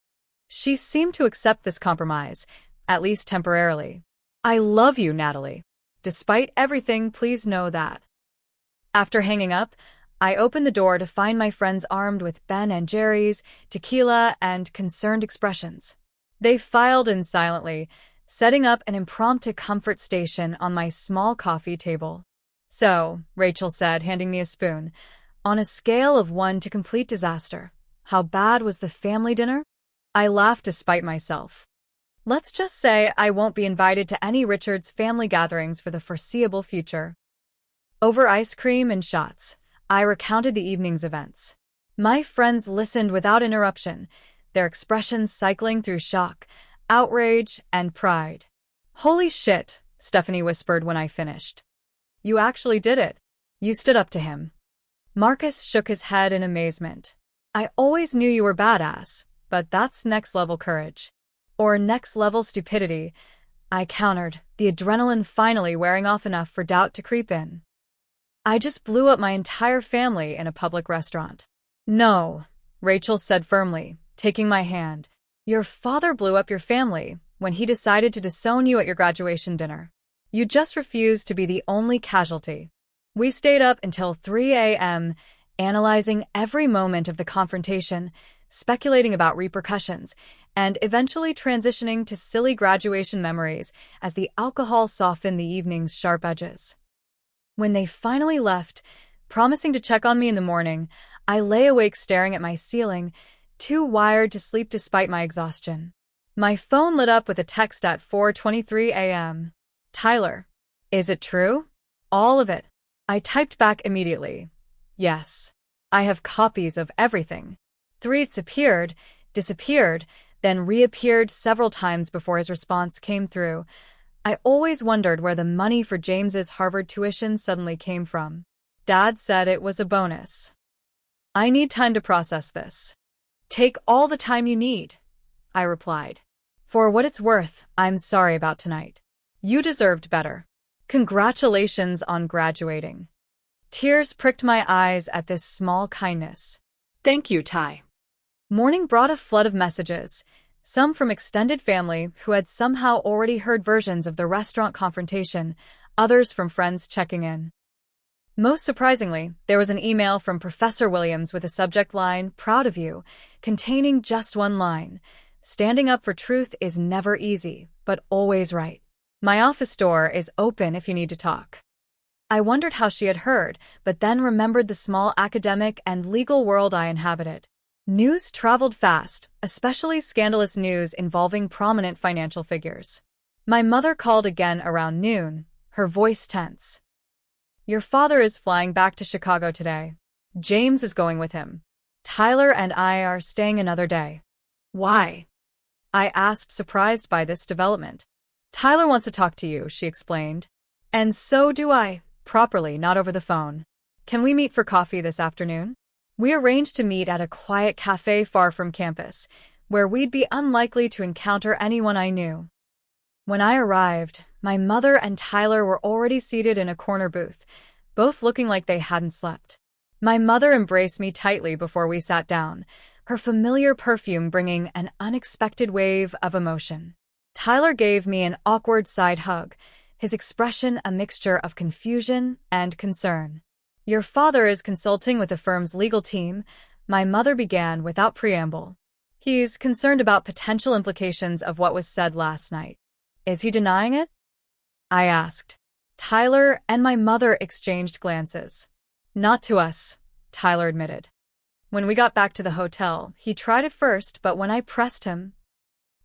She seemed to accept this compromise, at least temporarily. I love you, Natalie. Despite everything, please know that. After hanging up, I opened the door to find my friends armed with Ben and Jerry's, tequila, and concerned expressions. They filed in silently, setting up an impromptu comfort station on my small coffee table. So, Rachel said, handing me a spoon, on a scale of 1 to complete disaster, how bad was the family dinner? I laughed despite myself. Let's just say I won't be invited to any Richards family gatherings for the foreseeable future. Over ice cream and shots, I recounted the evening's events. My friends listened without interruption, their expressions cycling through shock, outrage, and pride. Holy shit, Stephanie whispered when I finished. You actually did it. You stood up to him. Marcus shook his head in amazement. I always knew you were badass, but that's next-level courage. Or next-level stupidity, I countered, the adrenaline finally wearing off enough for doubt to creep in. I just blew up my entire family in a public restaurant. No, Rachel said firmly, taking my hand. Your father blew up your family when he decided to disown you at your graduation dinner. You just refused to be the only casualty. We stayed up until 3 a.m., analyzing every moment of the confrontation, speculating about repercussions, and eventually transitioning to silly graduation memories as the alcohol softened the evening's sharp edges. When they finally left, promising to check on me in the morning, I lay awake staring at my ceiling, too wired to sleep despite my exhaustion. My phone lit up with a text at 4:23 a.m. Tyler, is it true? All of it. I typed back immediately. Yes. I have copies of everything. Threads appeared, disappeared, then reappeared several times before his response came through. I always wondered where the money for James's Harvard tuition suddenly came from. Dad said it was a bonus. I need time to process this. Take all the time you need, I replied. For what it's worth, I'm sorry about tonight. You deserved better. Congratulations on graduating. Tears pricked my eyes at this small kindness. Thank you, Ty. Morning brought a flood of messages, some from extended family who had somehow already heard versions of the restaurant confrontation, others from friends checking in. Most surprisingly, there was an email from Professor Williams with a subject line, "Proud of you," containing just one line. Standing up for truth is never easy, but always right. My office door is open if you need to talk. I wondered how she had heard, but then remembered the small academic and legal world I inhabited. News traveled fast, especially scandalous news involving prominent financial figures. My mother called again around noon, her voice tense. Your father is flying back to Chicago today. James is going with him. Tyler and I are staying another day. Why? I asked, surprised by this development. Tyler wants to talk to you, she explained. And so do I, properly, not over the phone. Can we meet for coffee this afternoon? We arranged to meet at a quiet cafe far from campus, where we'd be unlikely to encounter anyone I knew. When I arrived, my mother and Tyler were already seated in a corner booth, both looking like they hadn't slept. My mother embraced me tightly before we sat down, her familiar perfume bringing an unexpected wave of emotion. Tyler gave me an awkward side hug, his expression a mixture of confusion and concern. Your father is consulting with the firm's legal team, my mother began without preamble. He's concerned about potential implications of what was said last night. Is he denying it? I asked. Tyler and my mother exchanged glances. Not to us, Tyler admitted. When we got back to the hotel, he tried at first, but when I pressed him,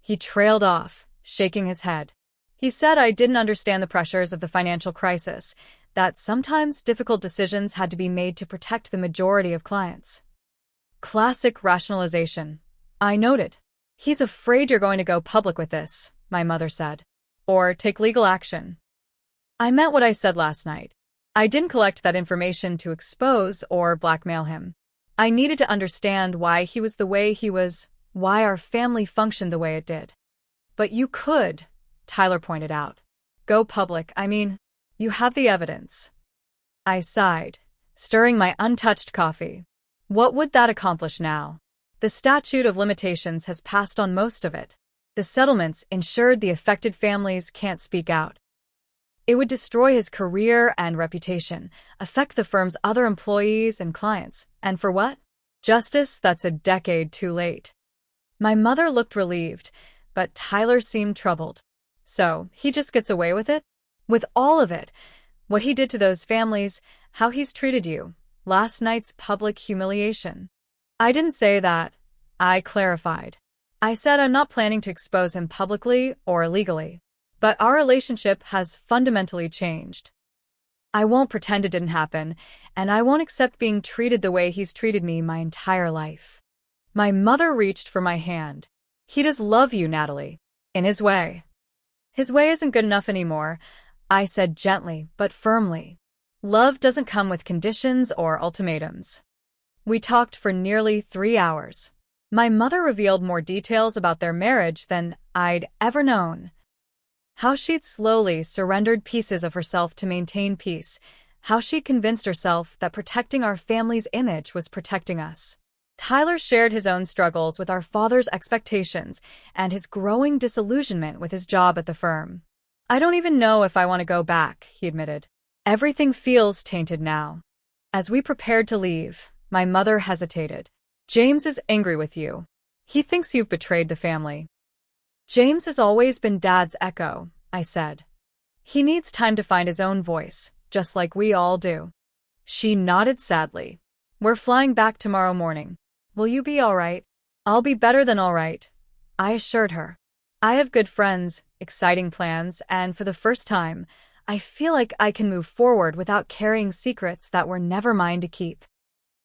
he trailed off, shaking his head. He said I didn't understand the pressures of the financial crisis, that sometimes difficult decisions had to be made to protect the majority of clients. Classic rationalization, I noted. He's afraid you're going to go public with this, my mother said. Or take legal action. I meant what I said last night. I didn't collect that information to expose or blackmail him. I needed to understand why he was the way he was, why our family functioned the way it did. But you could, Tyler pointed out. Go public, I mean, you have the evidence. I sighed, stirring my untouched coffee. What would that accomplish now? The statute of limitations has passed on most of it. The settlements ensured the affected families can't speak out. It would destroy his career and reputation, affect the firm's other employees and clients. And for what? Justice that's a decade too late. My mother looked relieved, but Tyler seemed troubled. So, he just gets away with it? With all of it? What he did to those families, how he's treated you, last night's public humiliation. I didn't say that. I clarified. I said I'm not planning to expose him publicly or legally. But our relationship has fundamentally changed. I won't pretend it didn't happen, and I won't accept being treated the way he's treated me my entire life. My mother reached for my hand. He does love you, Natalie. In his way. His way isn't good enough anymore, I said gently but firmly. Love doesn't come with conditions or ultimatums. We talked for nearly 3 hours. My mother revealed more details about their marriage than I'd ever known. How she'd slowly surrendered pieces of herself to maintain peace, how she convinced herself that protecting our family's image was protecting us. Tyler shared his own struggles with our father's expectations and his growing disillusionment with his job at the firm. I don't even know if I want to go back, he admitted. Everything feels tainted now. As we prepared to leave, my mother hesitated. James is angry with you. He thinks you've betrayed the family. James has always been Dad's echo, I said. He needs time to find his own voice, just like we all do. She nodded sadly. We're flying back tomorrow morning. Will you be all right? I'll be better than all right, I assured her. I have good friends, exciting plans, and for the first time, I feel like I can move forward without carrying secrets that were never mine to keep.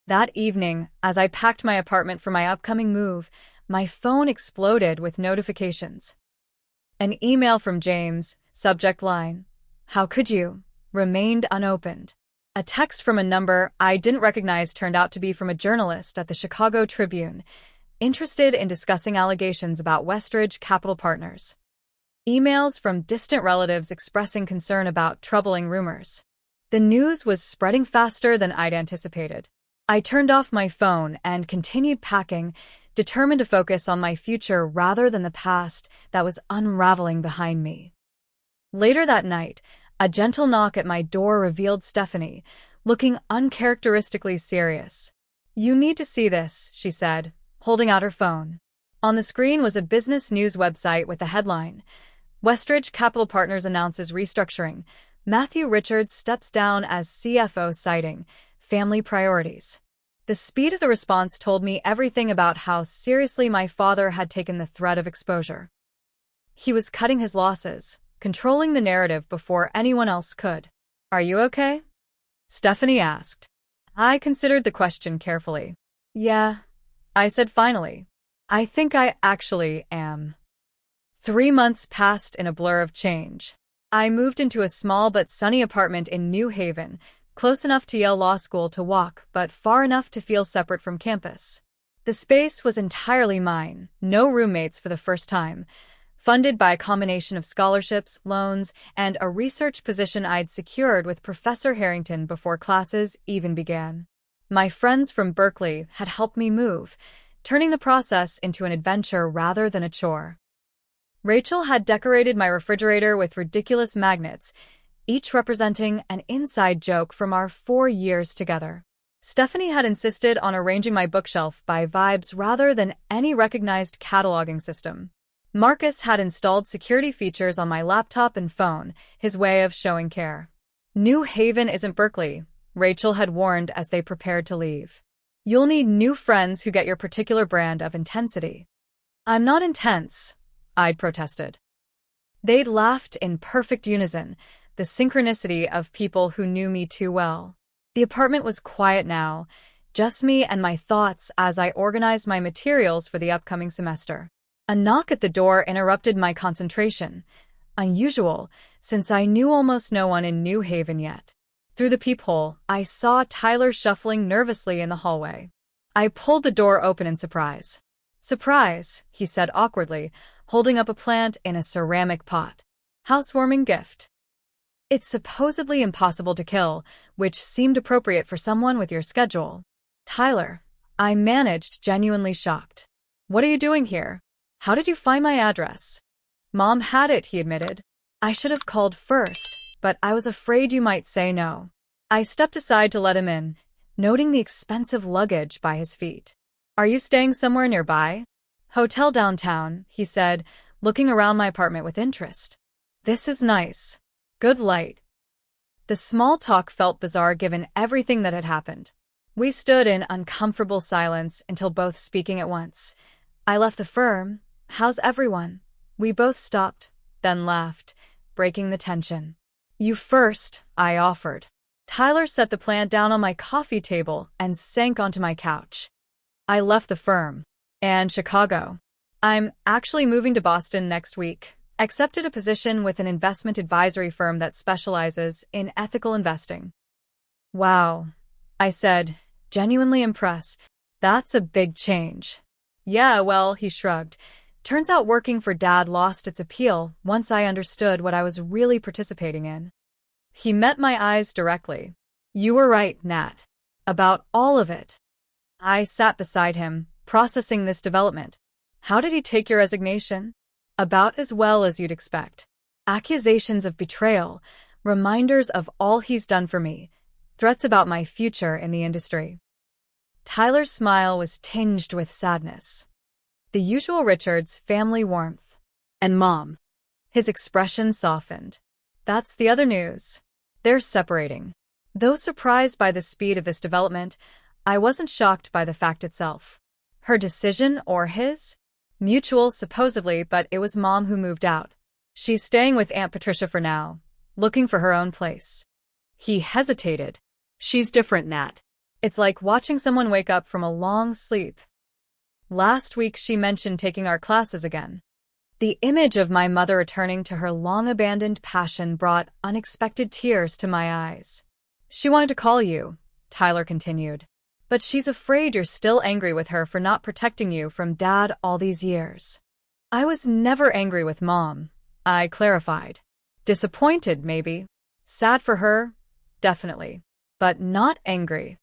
That evening, as I packed my apartment for my upcoming move, my phone exploded with notifications. An email from James, subject line, "How could you?" remained unopened. A text from a number I didn't recognize turned out to be from a journalist at the Chicago Tribune, interested in discussing allegations about Westridge Capital Partners. Emails from distant relatives expressing concern about troubling rumors. The news was spreading faster than I'd anticipated. I turned off my phone and continued packing, determined to focus on my future rather than the past that was unraveling behind me. Later that night, a gentle knock at my door revealed Stephanie, looking uncharacteristically serious. "You need to see this," she said, holding out her phone. On the screen was a business news website with the headline, "Westridge Capital Partners announces restructuring. Matthew Richards steps down as CFO, citing family priorities." The speed of the response told me everything about how seriously my father had taken the threat of exposure. He was cutting his losses, controlling the narrative before anyone else could. "Are you okay?" Stephanie asked. I considered the question carefully. "Yeah," I said finally. "I think I actually am." 3 months passed in a blur of change. I moved into a small but sunny apartment in New Haven, close enough to Yale Law School to walk, but far enough to feel separate from campus. The space was entirely mine, no roommates for the first time, funded by a combination of scholarships, loans, and a research position I'd secured with Professor Harrington before classes even began. My friends from Berkeley had helped me move, turning the process into an adventure rather than a chore. Rachel had decorated my refrigerator with ridiculous magnets, each representing an inside joke from our 4 years together. Stephanie had insisted on arranging my bookshelf by vibes rather than any recognized cataloging system. Marcus had installed security features on my laptop and phone, his way of showing care. New Haven isn't Berkeley, Rachel had warned as they prepared to leave. You'll need new friends who get your particular brand of intensity. I'm not intense, I'd protested. They'd laughed in perfect unison, the synchronicity of people who knew me too well. The apartment was quiet now, just me and my thoughts as I organized my materials for the upcoming semester. A knock at the door interrupted my concentration, unusual since I knew almost no one in New Haven yet. Through the peephole, I saw Tyler shuffling nervously in the hallway. I pulled the door open in surprise. "Surprise," he said awkwardly, holding up a plant in a ceramic pot. Housewarming gift. It's supposedly impossible to kill, which seemed appropriate for someone with your schedule. Tyler, I managed, genuinely shocked. What are you doing here? How did you find my address? Mom had it, he admitted. I should have called first, but I was afraid you might say no. I stepped aside to let him in, noting the expensive luggage by his feet. Are you staying somewhere nearby? Hotel downtown, he said, looking around my apartment with interest. This is nice. Good light. The small talk felt bizarre given everything that had happened. We stood in uncomfortable silence until both speaking at once. I left the firm. How's everyone? We both stopped, then laughed, breaking the tension. You first, I offered. Tyler set the plant down on my coffee table and sank onto my couch. I left the firm. And Chicago. I'm actually moving to Boston next week. Accepted a position with an investment advisory firm that specializes in ethical investing. Wow, I said, genuinely impressed. That's a big change. Yeah, well, he shrugged. Turns out working for Dad lost its appeal once I understood what I was really participating in. He met my eyes directly. You were right, Nat. About all of it. I sat beside him, processing this development. How did he take your resignation? About as well as you'd expect. Accusations of betrayal, reminders of all he's done for me, threats about my future in the industry. Tyler's smile was tinged with sadness. The usual Richards family warmth. And Mom. His expression softened. That's the other news. They're separating. Though surprised by the speed of this development, I wasn't shocked by the fact itself. Her decision or his? Mutual, supposedly, but it was Mom who moved out. She's staying with Aunt Patricia for now, looking for her own place. He hesitated. She's different, Nat. It's like watching someone wake up from a long sleep. Last week she mentioned taking art classes again. The image of my mother returning to her long-abandoned passion brought unexpected tears to my eyes. She wanted to call you, Tyler continued. But she's afraid you're still angry with her for not protecting you from Dad all these years. I was never angry with Mom, I clarified. Disappointed, maybe. Sad for her, definitely. But not angry.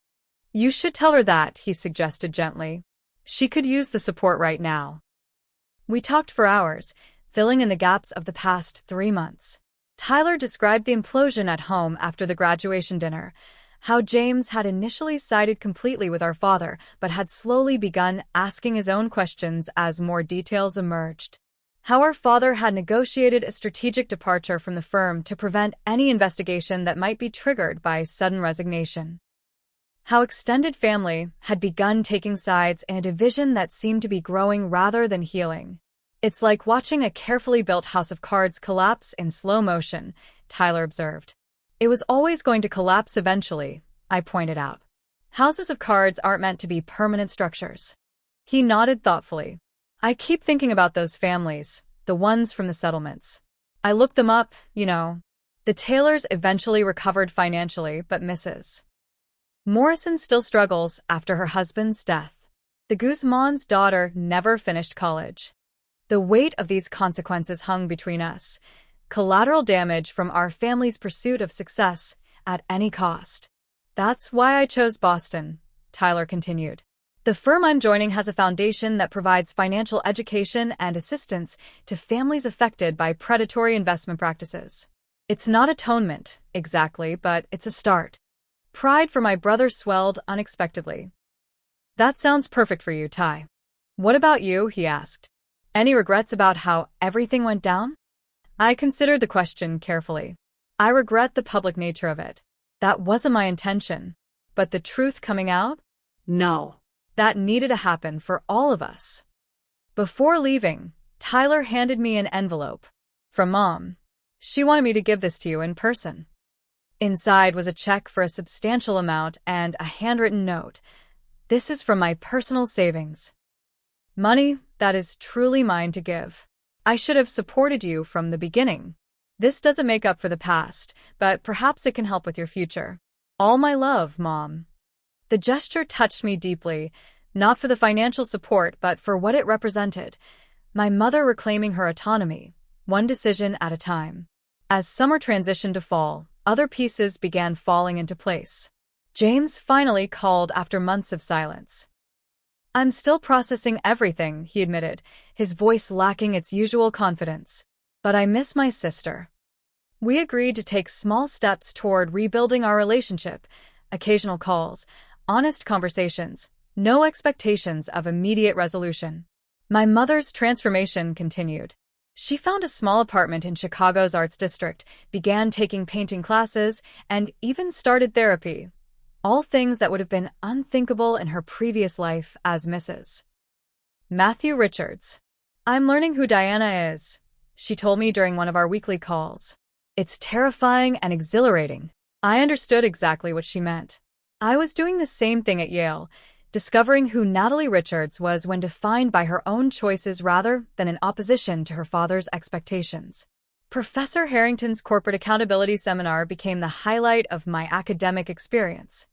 You should tell her that, he suggested gently. She could use the support right now. We talked for hours, filling in the gaps of the past 3 months. Tyler described the implosion at home after the graduation dinner, how James had initially sided completely with our father, but had slowly begun asking his own questions as more details emerged. How our father had negotiated a strategic departure from the firm to prevent any investigation that might be triggered by sudden resignation. How extended family had begun taking sides in a division that seemed to be growing rather than healing. It's like watching a carefully built house of cards collapse in slow motion, Tyler observed. It was always going to collapse eventually, I pointed out. Houses of cards aren't meant to be permanent structures. He nodded thoughtfully. I keep thinking about those families, the ones from the settlements. I looked them up, you know. The Taylors eventually recovered financially, but Mrs. Morrison still struggles after her husband's death. The Guzman's daughter never finished college. The weight of these consequences hung between us. Collateral damage from our family's pursuit of success at any cost. That's why I chose Boston, Tyler continued. The firm I'm joining has a foundation that provides financial education and assistance to families affected by predatory investment practices. It's not atonement, exactly, but it's a start. Pride for my brother swelled unexpectedly. That sounds perfect for you, Ty. What about you? He asked. Any regrets about how everything went down? I considered the question carefully. I regret the public nature of it. That wasn't my intention. But the truth coming out? No. That needed to happen for all of us. Before leaving, Tyler handed me an envelope. From Mom. She wanted me to give this to you in person. Inside was a check for a substantial amount and a handwritten note. This is from my personal savings. Money that is truly mine to give. I should have supported you from the beginning. This doesn't make up for the past, but perhaps it can help with your future. All my love, Mom. The gesture touched me deeply, not for the financial support, but for what it represented. My mother reclaiming her autonomy, one decision at a time. As summer transitioned to fall, other pieces began falling into place. James finally called after months of silence. "I'm still processing everything," he admitted, his voice lacking its usual confidence. "But I miss my sister." We agreed to take small steps toward rebuilding our relationship, occasional calls, honest conversations, no expectations of immediate resolution. My mother's transformation continued. She found a small apartment in Chicago's Arts District, began taking painting classes, and even started therapy. All things that would have been unthinkable in her previous life as Mrs. Matthew Richards. "I'm learning who Diana is," she told me during one of our weekly calls. "It's terrifying and exhilarating." I understood exactly what she meant. I was doing the same thing at Yale, discovering who Natalie Richards was when defined by her own choices rather than in opposition to her father's expectations. Professor Harrington's corporate accountability seminar became the highlight of my academic experience.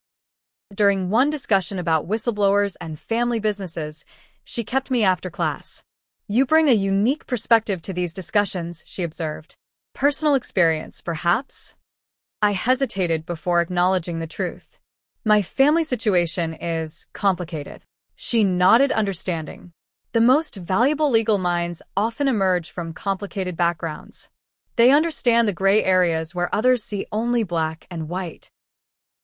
During one discussion about whistleblowers and family businesses, she kept me after class. "You bring a unique perspective to these discussions," she observed. "Personal experience, perhaps?" I hesitated before acknowledging the truth. "My family situation is complicated." She nodded understanding. The most valuable legal minds often emerge from complicated backgrounds. They understand the gray areas where others see only black and white.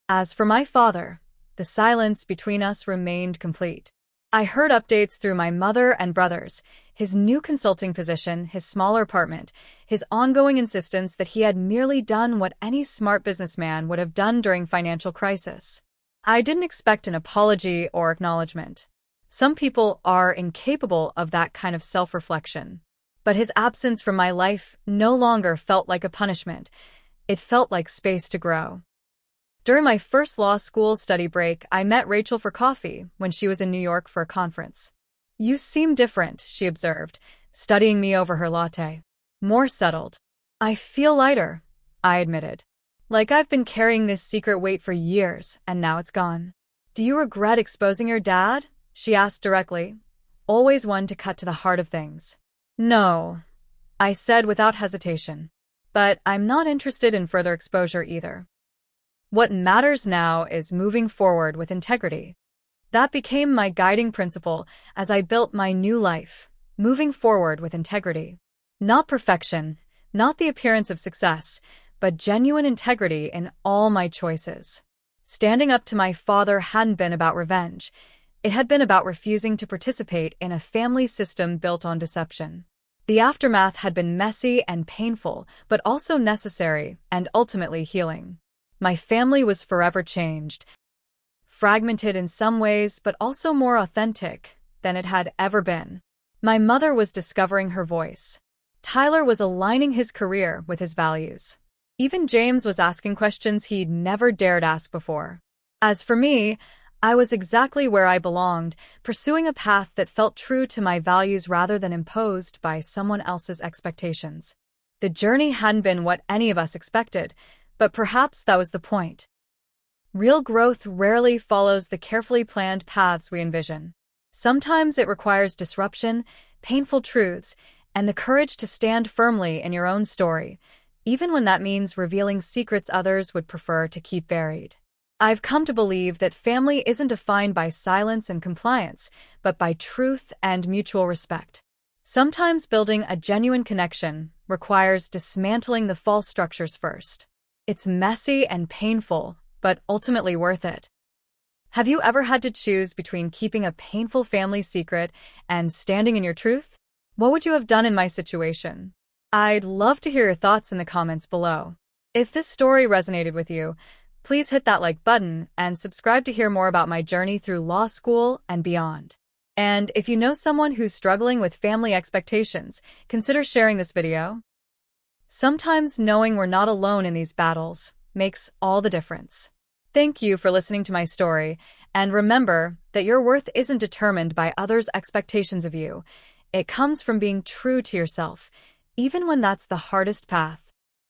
As for my father, the silence between us remained complete. I heard updates through my mother and brothers, his new consulting position, his smaller apartment, his ongoing insistence that he had merely done what any smart businessman would have done during financial crisis. I didn't expect an apology or acknowledgement. Some people are incapable of that kind of self-reflection. But his absence from my life no longer felt like a punishment. It felt like space to grow. During my first law school study break, I met Rachel for coffee when she was in New York for a conference. "You seem different," she observed, studying me over her latte. "More settled." "I feel lighter," I admitted. "Like I've been carrying this secret weight for years, and now it's gone." "Do you regret exposing your dad?" she asked directly, always one to cut to the heart of things. "No," I said without hesitation. "But I'm not interested in further exposure either. What matters now is moving forward with integrity." That became my guiding principle as I built my new life, moving forward with integrity. Not perfection, not the appearance of success, but genuine integrity in all my choices. Standing up to my father hadn't been about revenge. It had been about refusing to participate in a family system built on deception. The aftermath had been messy and painful, but also necessary and ultimately healing. My family was forever changed, fragmented in some ways, but also more authentic than it had ever been. My mother was discovering her voice. Tyler was aligning his career with his values. Even James was asking questions he'd never dared ask before. As for me, I was exactly where I belonged, pursuing a path that felt true to my values rather than imposed by someone else's expectations. The journey hadn't been what any of us expected, but perhaps that was the point. Real growth rarely follows the carefully planned paths we envision. Sometimes it requires disruption, painful truths, and the courage to stand firmly in your own story, even when that means revealing secrets others would prefer to keep buried. I've come to believe that family isn't defined by silence and compliance, but by truth and mutual respect. Sometimes building a genuine connection requires dismantling the false structures first. It's messy and painful, but ultimately worth it. Have you ever had to choose between keeping a painful family secret and standing in your truth? What would you have done in my situation? I'd love to hear your thoughts in the comments below. If this story resonated with you, please hit that like button and subscribe to hear more about my journey through law school and beyond. And if you know someone who's struggling with family expectations, consider sharing this video. Sometimes knowing we're not alone in these battles makes all the difference. Thank you for listening to my story, and remember that your worth isn't determined by others' expectations of you. It comes from being true to yourself, even when that's the hardest path.